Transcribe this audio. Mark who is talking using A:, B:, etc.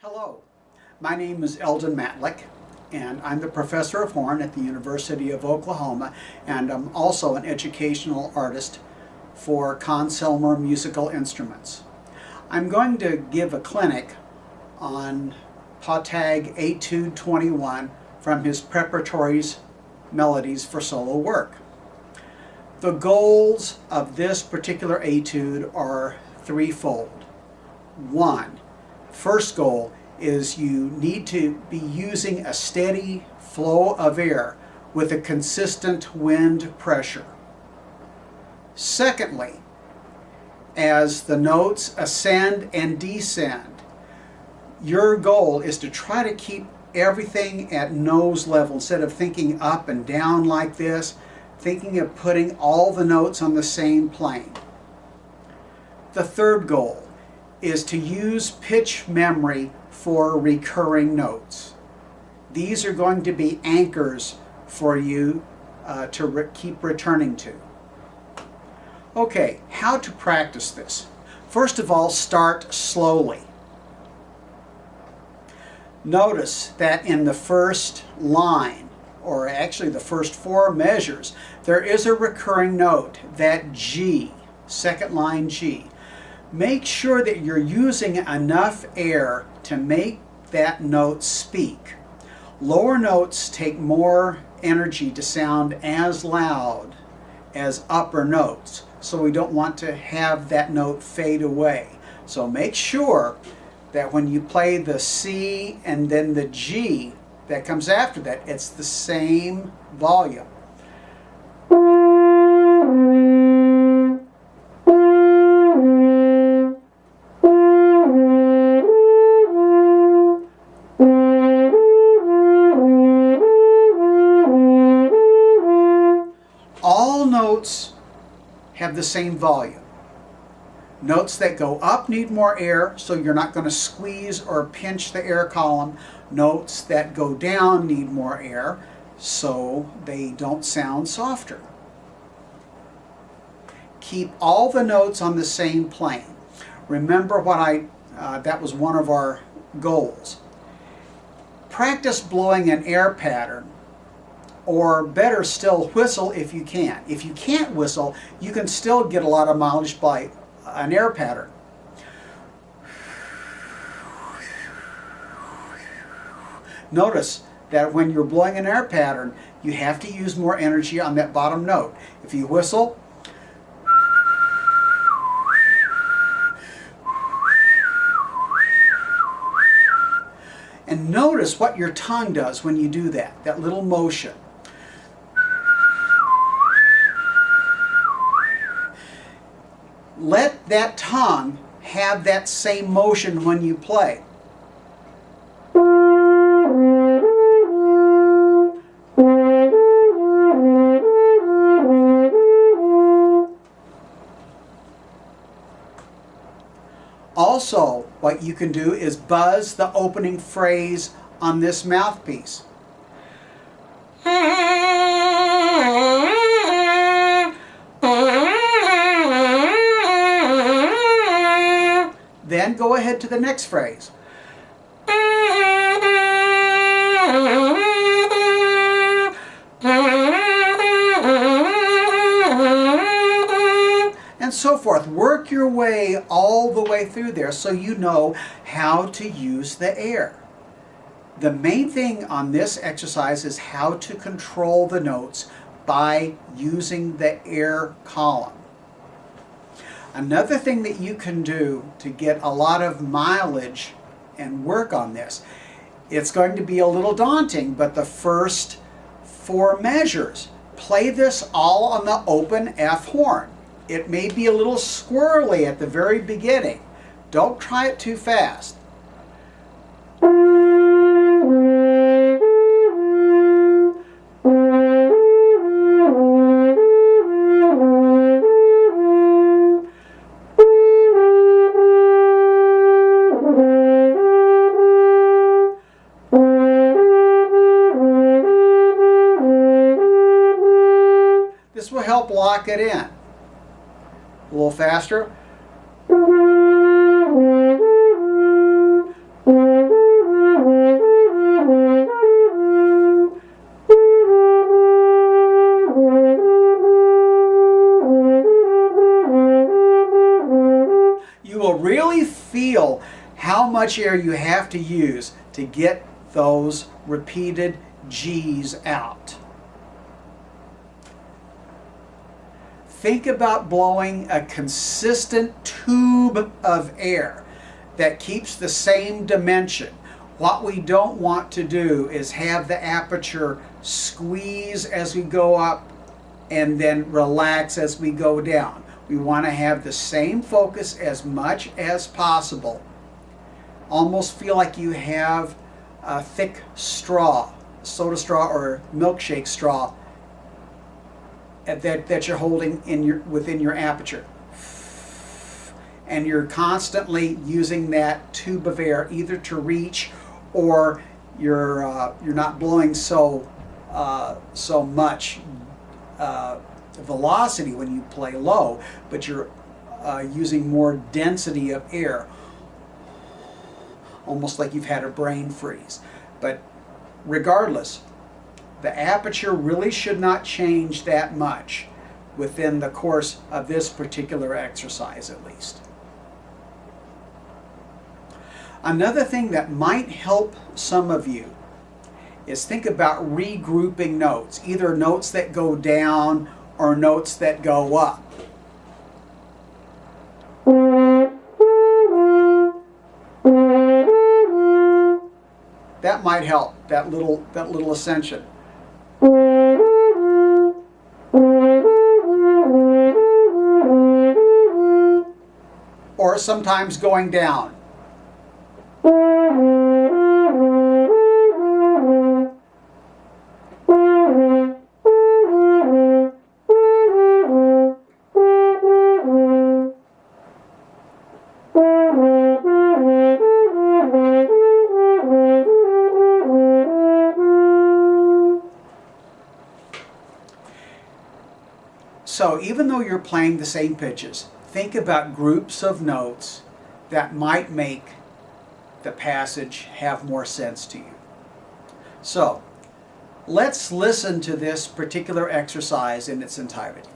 A: Hello, my name is Eldon Matlick, and I'm the professor of horn at the University of Oklahoma, and I'm also an educational artist for Conn-Selmer musical instruments. I'm going to give a clinic on Pottag Etude 21 from his Preparatory's Melodies for solo work. The goals of this particular etude are threefold. One, first goal is you need to be using a steady flow of air with a consistent wind pressure. Secondly, as the notes ascend and descend, your goal is to try to keep everything at nose level instead of thinking up and down like this, thinking of putting all the notes on the same plane. The third goal is to use pitch memory for recurring notes. These are going to be anchors for you to keep returning to. Okay, how to practice this? First of all, start slowly. Notice that in the first line, or actually the first four measures, there is a recurring note, that G, second line G. Make sure that you're using enough air to make that note speak. Lower notes take more energy to sound as loud as upper notes, so we don't want to have that note fade away. So make sure that when you play the C and then the G that comes after that, it's the same volume. All notes have the same volume. Notes that go up need more air, so you're not going to squeeze or pinch the air column. Notes that go down need more air, so they don't sound softer. Keep all the notes on the same plane. Remember what that was one of our goals. Practice blowing an air pattern, or better still, whistle if you can. If you can't whistle, you can still get a lot of mileage by an air pattern. Notice that when you're blowing an air pattern, you have to use more energy on that bottom note. If you whistle, and notice what your tongue does when you do that, that little motion. Let that tongue have that same motion when you play. Also, what you can do is buzz the opening phrase on this mouthpiece. Then go ahead to the next phrase. And so forth. Work your way all the way through there so you know how to use the air. The main thing on this exercise is how to control the notes by using the air column. Another thing that you can do to get a lot of mileage and work on this, it's going to be a little daunting, but the first four measures, play this all on the open F horn. It may be a little squirrely at the very beginning. Don't try it too fast. This will help lock it in. A little faster. really feel how much air you have to use to get those repeated G's out. Think about blowing a consistent tube of air that keeps the same dimension. What we don't want to do is have the aperture squeeze as we go up and then relax as we go down. We want to have the same focus as much as possible. Almost feel like you have a thick straw, soda straw or milkshake straw that you're holding within your aperture. And you're constantly using that tube of air either to reach, or you're not blowing so much velocity when you play low, but you're using more density of air, almost like you've had a brain freeze. But regardless, the aperture really should not change that much within the course of this particular exercise, at least. Another thing that might help some of you is think about regrouping notes, either notes that go down or notes that go up. That might help, that little ascension. Or sometimes going down. So even though you're playing the same pitches, think about groups of notes that might make the passage have more sense to you. So let's listen to this particular exercise in its entirety.